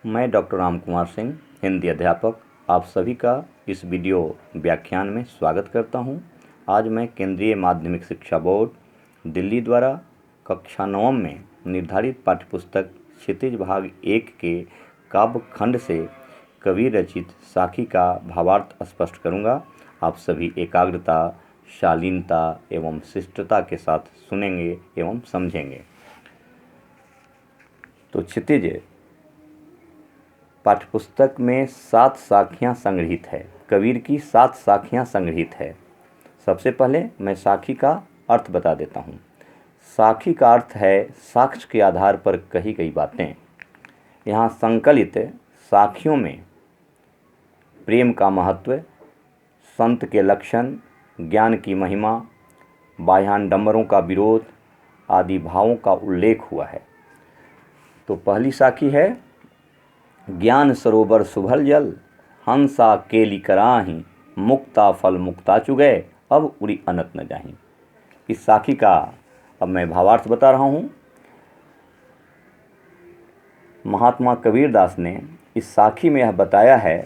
मैं डॉक्टर राम कुमार सिंह, हिंदी अध्यापक, आप सभी का इस वीडियो व्याख्यान में स्वागत करता हूं। आज मैं केंद्रीय माध्यमिक शिक्षा बोर्ड दिल्ली द्वारा कक्षा 9 में निर्धारित पाठ्यपुस्तक क्षितिज भाग 1 के काव्य खंड से कबीर रचित साखी का भावार्थ स्पष्ट करूंगा। आप सभी एकाग्रता, शालीनता एवं शिष्टता के साथ सुनेंगे एवं समझेंगे। तो क्षितिज पाठ्यपुस्तक में 7 साखियाँ संग्रहित है। कबीर की 7 साखियाँ संग्रहित है। सबसे पहले मैं साखी का अर्थ बता देता हूँ। साखी का अर्थ है साक्ष्य के आधार पर कही गई बातें। यहाँ संकलित साखियों में प्रेम का महत्व, संत के लक्षण, ज्ञान की महिमा, बाह्याडंबरों का विरोध आदि भावों का उल्लेख हुआ है। तो पहली साखी है, ज्ञान सरोवर सुभल जल, हंसा केली कराही, मुक्ता फल मुक्ता चुगै, अब उड़ी अनत न जाही। इस साखी का अब मैं भावार्थ बता रहा हूँ। महात्मा कबीरदास ने इस साखी में यह बताया है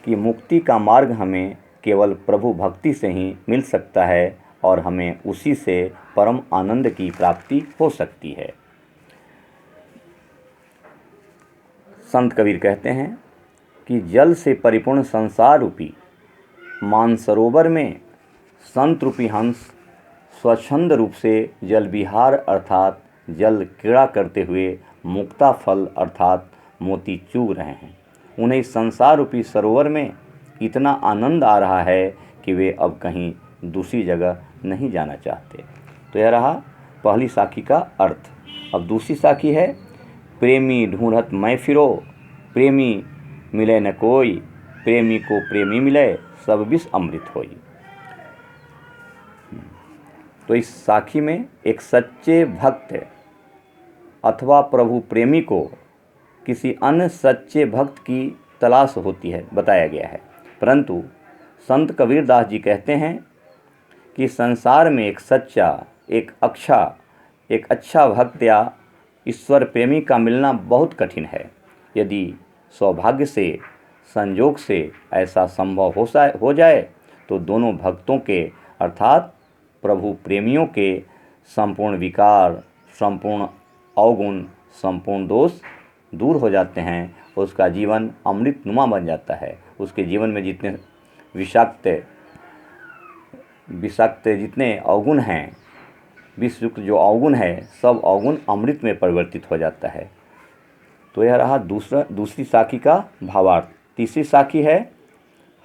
कि मुक्ति का मार्ग हमें केवल प्रभु भक्ति से ही मिल सकता है और हमें उसी से परम आनंद की प्राप्ति हो सकती है। संत कबीर कहते हैं कि जल से परिपूर्ण संसार रूपी मानसरोवर में संत रूपी हंस स्वच्छंद रूप से जल विहार अर्थात जल क्रीड़ा करते हुए मुक्ता फल अर्थात मोती चूग रहे हैं। उन्हें इस संसार रूपी सरोवर में इतना आनंद आ रहा है कि वे अब कहीं दूसरी जगह नहीं जाना चाहते। तो यह रहा पहली साखी का अर्थ। अब दूसरी साखी है, प्रेमी ढूंढत मैं फिरो, प्रेमी मिले न कोई, प्रेमी को प्रेमी मिले, सब विष अमृत होई। तो इस साखी में एक सच्चे भक्त अथवा प्रभु प्रेमी को किसी अन्य सच्चे भक्त की तलाश होती है बताया गया है। परंतु संत कबीरदास जी कहते हैं कि संसार में एक सच्चा, एक अच्छा भक्त या ईश्वर प्रेमी का मिलना बहुत कठिन है। यदि सौभाग्य से, संजोग से ऐसा संभव हो जाए तो दोनों भक्तों के अर्थात प्रभु प्रेमियों के संपूर्ण विकार, संपूर्ण अवगुण, संपूर्ण दोष दूर हो जाते हैं। उसका जीवन अमृतनुमा बन जाता है। उसके जीवन में जितने विषाक्त जितने अवगुण हैं, विषयुक्त जो अवगुण है, सब अवगुण अमृत में परिवर्तित हो जाता है। तो यह रहा दूसरी साखी का भावार्थ। तीसरी साखी है,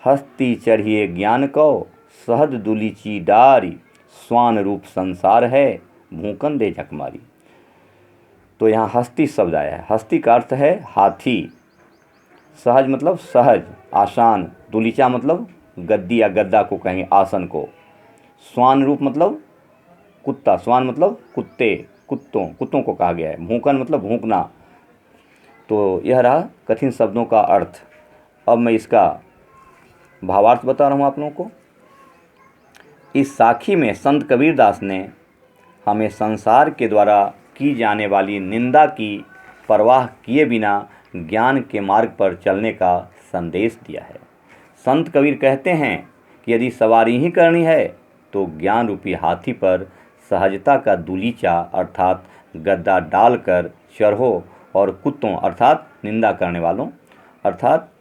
हस्ती चढ़िए ज्ञान को, सहज दुलीची डारी, स्वान रूप संसार है, भूकन दे झकमारी। तो यहाँ हस्ती शब्द आया है। हस्ती का अर्थ है हाथी। सहज मतलब सहज, आसान। दुलीचा मतलब गद्दी या गद्दा को कहेंगे, आसन को। स्वान रूप मतलब कुत्ता, स्वान मतलब कुत्तों को कहा गया है। भूकन मतलब भूकना। तो यह रहा कठिन शब्दों का अर्थ। अब मैं इसका भावार्थ बता रहा हूँ आप लोगों को। इस साखी में संत कबीरदास ने हमें संसार के द्वारा की जाने वाली निंदा की परवाह किए बिना ज्ञान के मार्ग पर चलने का संदेश दिया है। संत कबीर कहते हैं कि यदि सवारी ही करनी है तो ज्ञान रूपी हाथी पर सहजता का दुलीचा अर्थात गद्दा डालकर चढ़ो और कुत्तों अर्थात निंदा करने वालों अर्थात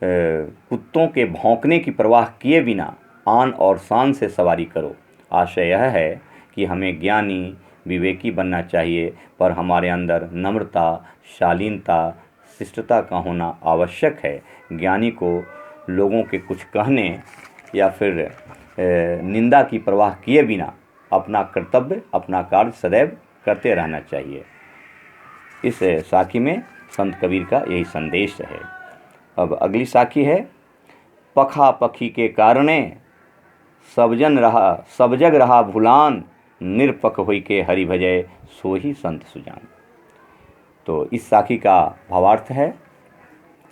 कुत्तों के भौंकने की परवाह किए बिना आन और शान से सवारी करो। आशय यह है कि हमें ज्ञानी विवेकी बनना चाहिए, पर हमारे अंदर नम्रता, शालीनता, शिष्टता का होना आवश्यक है। ज्ञानी को लोगों के कुछ कहने या फिर निंदा की परवाह किए बिना अपना कर्तव्य, अपना कार्य सदैव करते रहना चाहिए। इस साखी में संत कबीर का यही संदेश है। अब अगली साखी है, पखा पखी के कारणे, सब जग रहा भुलान, निरपख होई के हरि भजय, सोही संत सुजान। तो इस साखी का भावार्थ है,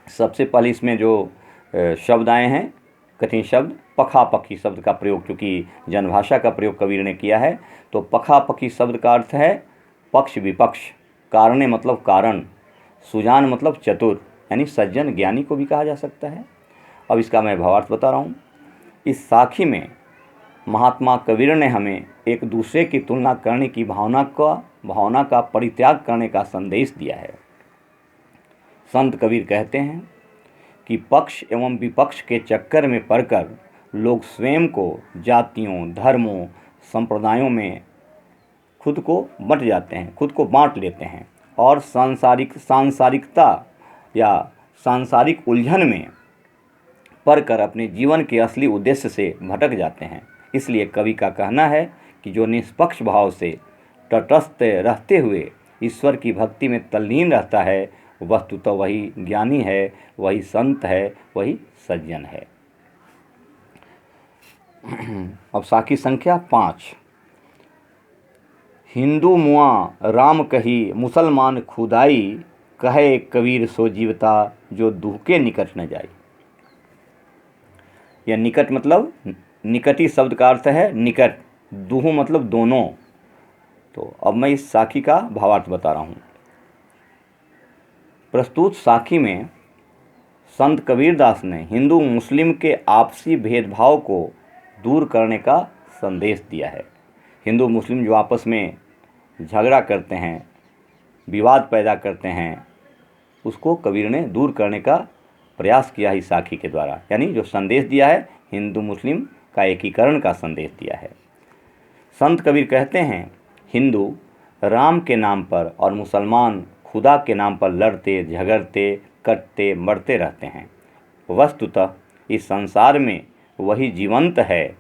सबसे पहले इसमें जो शब्द आए हैं कठिन शब्द, पखा पखी शब्द का प्रयोग, चूँकि जनभाषा का प्रयोग कबीर ने किया है। तो पखा पखी शब्द का अर्थ है पक्ष विपक्ष, कारणे मतलब कारण, सुजान मतलब चतुर, यानी सज्जन ज्ञानी को भी कहा जा सकता है। अब इसका मैं भावार्थ बता रहा हूँ। इस साखी में महात्मा कबीर ने हमें एक दूसरे की तुलना करने की भावना का परित्याग करने का संदेश दिया है। संत कबीर कहते हैं कि पक्ष एवं विपक्ष के चक्कर में पड़कर लोग स्वयं को जातियों, धर्मों, संप्रदायों में खुद को बंट जाते हैं, खुद को बांट लेते हैं और सांसारिकता या सांसारिक उलझन में पड़कर अपने जीवन के असली उद्देश्य से भटक जाते हैं। इसलिए कवि का कहना है कि जो निष्पक्ष भाव से तटस्थ रहते हुए ईश्वर की भक्ति में तल्लीन रहता है, वस्तुतः वही ज्ञानी है, वही संत है, वही सज्जन है। अब साखी संख्या 5। हिंदू मुआ राम कही, मुसलमान खुदाई, कहे कबीर सो जीवता, जो दुह के निकट न जाई। यह निकट मतलब निकटी शब्द का अर्थ है निकट, दुह मतलब दोनों। तो अब मैं इस साखी का भावार्थ बता रहा हूँ। प्रस्तुत साखी में संत कबीरदास ने हिंदू मुस्लिम के आपसी भेदभाव को दूर करने का संदेश दिया है। हिंदू मुस्लिम जो आपस में झगड़ा करते हैं, विवाद पैदा करते हैं, उसको कबीर ने दूर करने का प्रयास किया इस साखी के द्वारा। यानी जो संदेश दिया है, हिंदू मुस्लिम का एकीकरण का संदेश दिया है। संत कबीर कहते हैं, हिंदू राम के नाम पर और मुसलमान खुदा के नाम पर लड़ते, झगड़ते, कटते, मरते रहते हैं। वस्तुतः इस संसार में वही जीवंत है,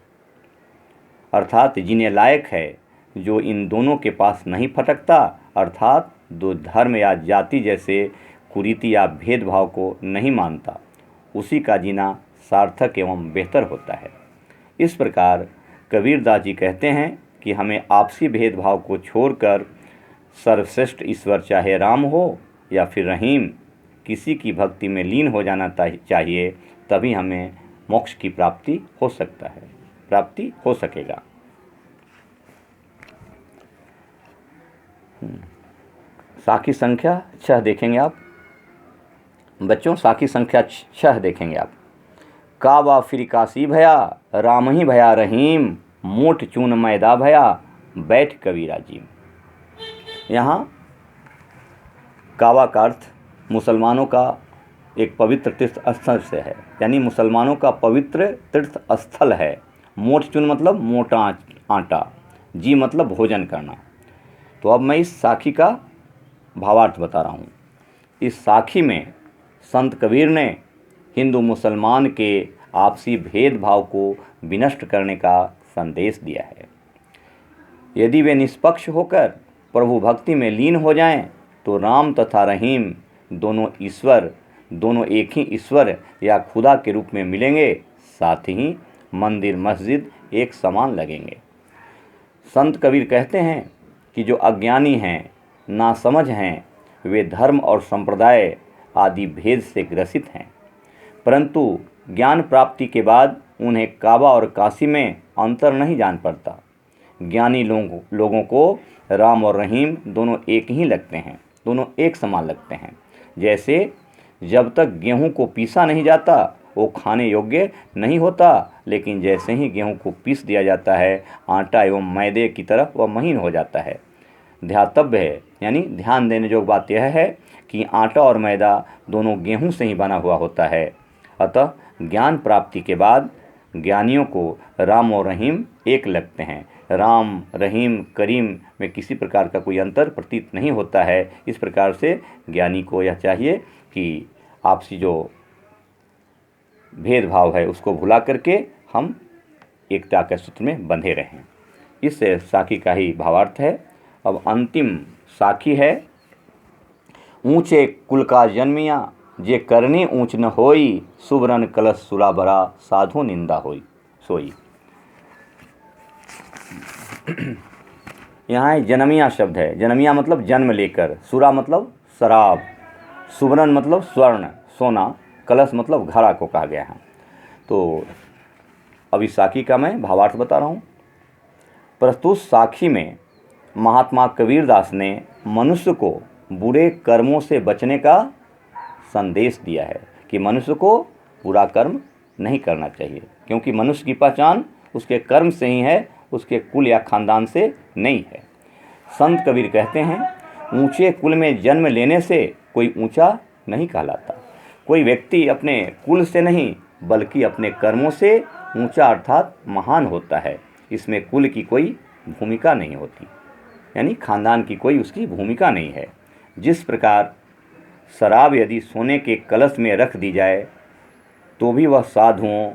अर्थात जीने लायक है, जो इन दोनों के पास नहीं फटकता, अर्थात दो धर्म या जाति जैसे कुरीति या भेदभाव को नहीं मानता। उसी का जीना सार्थक एवं बेहतर होता है। इस प्रकार कबीरदास जी कहते हैं कि हमें आपसी भेदभाव को छोड़कर सर्वश्रेष्ठ ईश्वर, चाहे राम हो या फिर रहीम, किसी की भक्ति में लीन हो जाना चाहिए। तभी हमें मोक्ष की प्राप्ति हो सकेगा। साखी संख्या 6 देखेंगे आप बच्चों। साखी संख्या 6 देखेंगे आप। काबा फिर काशी भया, राम ही भया रहीम, मोट चून मैदा भया, बैठ कबीरा जी। यहाँ काबा का अर्थ मुसलमानों का एक पवित्र तीर्थ स्थल से है, यानी मुसलमानों का पवित्र तीर्थ स्थल है। मोट चून मतलब मोटा आटा, जी मतलब भोजन करना। तो अब मैं इस साखी का भावार्थ बता रहा हूँ। इस साखी में संत कबीर ने हिंदू मुसलमान के आपसी भेदभाव को विनष्ट करने का संदेश दिया है। यदि वे निष्पक्ष होकर प्रभु भक्ति में लीन हो जाएं, तो राम तथा रहीम दोनों एक ही ईश्वर या खुदा के रूप में मिलेंगे। साथ ही मंदिर मस्जिद एक समान लगेंगे। संत कबीर कहते हैं कि जो अज्ञानी हैं, नासमझ हैं, वे धर्म और संप्रदाय आदि भेद से ग्रसित हैं, परंतु ज्ञान प्राप्ति के बाद उन्हें काबा और काशी में अंतर नहीं जान पड़ता। ज्ञानी लोगों को राम और रहीम दोनों एक ही लगते हैं, दोनों एक समान लगते हैं। जैसे जब तक गेहूं को पीसा नहीं जाता वो खाने योग्य नहीं होता, लेकिन जैसे ही गेहूं को पीस दिया जाता है, आटा एवं मैदे की तरह वह महीन हो जाता है। ध्यातव्य है, यानी ध्यान देने योग्य बात यह है कि आटा और मैदा दोनों गेहूं से ही बना हुआ होता है। अतः ज्ञान प्राप्ति के बाद ज्ञानियों को राम और रहीम एक लगते हैं। राम, रहीम, करीम में किसी प्रकार का कोई अंतर प्रतीत नहीं होता है। इस प्रकार से ज्ञानी को यह चाहिए कि आपसी जो भेदभाव है उसको भुला करके हम एकता के सूत्र में बंधे रहें। इस साखी का ही भावार्थ है। अब अंतिम साखी है। ऊंचे कुल का जन्मिया, जे करनी ऊंच न होई, सुबरन कलश सुरा भरा, साधु निंदा होई सोई। यहाँ जन्मिया शब्द है। जन्मिया मतलब जन्म लेकर, सुरा मतलब शराब, सुबरन मतलब स्वर्ण सोना, कलश मतलब घड़ा को कहा गया है। तो अब इस साखी का मैं भावार्थ बता रहा हूँ। प्रस्तुत साखी में महात्मा कबीरदास ने मनुष्य को बुरे कर्मों से बचने का संदेश दिया है कि मनुष्य को बुरा कर्म नहीं करना चाहिए, क्योंकि मनुष्य की पहचान उसके कर्म से ही है, उसके कुल या खानदान से नहीं है। संत कबीर कहते हैं, ऊंचे कुल में जन्म लेने से कोई ऊंचा नहीं कहलाता। कोई व्यक्ति अपने कुल से नहीं बल्कि अपने कर्मों से ऊंचा अर्थात महान होता है। इसमें कुल की कोई भूमिका नहीं होती, यानी खानदान की कोई उसकी भूमिका नहीं है। जिस प्रकार शराब यदि सोने के कलश में रख दी जाए तो भी वह साधुओं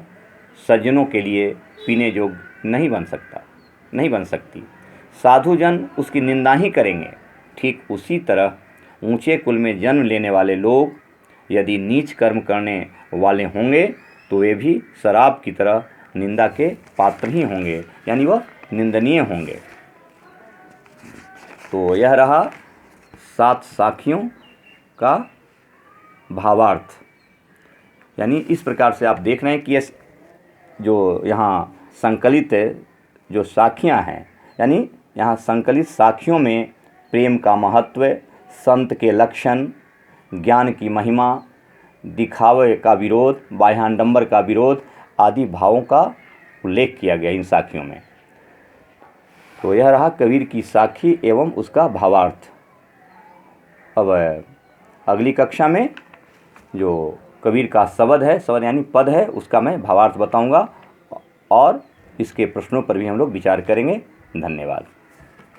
सज्जनों के लिए पीने योग्य नहीं बन सकती। साधुजन उसकी निंदा ही करेंगे। ठीक उसी तरह ऊंचे कुल में जन्म लेने वाले लोग यदि नीच कर्म करने वाले होंगे तो वे भी शराब की तरह निंदा के पात्र ही होंगे, यानी वह निंदनीय होंगे। तो यह रहा 7 साखियों का भावार्थ। यानी इस प्रकार से आप देख रहे हैं कि जो यहाँ संकलित जो साखियाँ हैं, यानी यहाँ संकलित साखियों में प्रेम का महत्व, संत के लक्षण, ज्ञान की महिमा, दिखावे का विरोध, बाह्याडंबर का विरोध आदि भावों का उल्लेख किया गया इन साखियों में। तो यह रहा कबीर की साखी एवं उसका भावार्थ। अब अगली कक्षा में जो कबीर का शब्द यानी पद है, उसका मैं भावार्थ बताऊंगा और इसके प्रश्नों पर भी हम लोग विचार करेंगे। धन्यवाद।